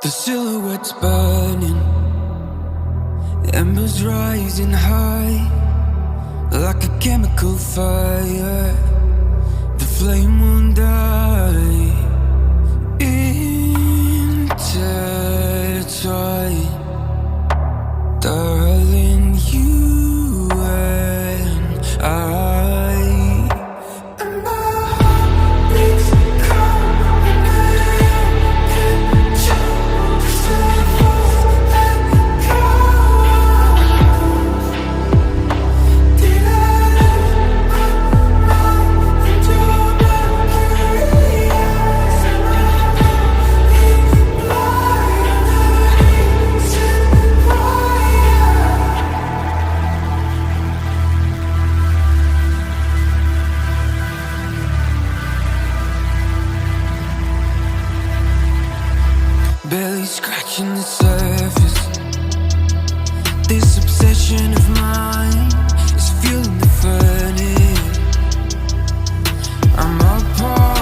The silhouette's burning, embers rising high, like a chemical fire. The flame won't die. Intertwined, darling, you and I. Barely scratching the surface. This obsession of mine is fueling the furnace. I'm apart.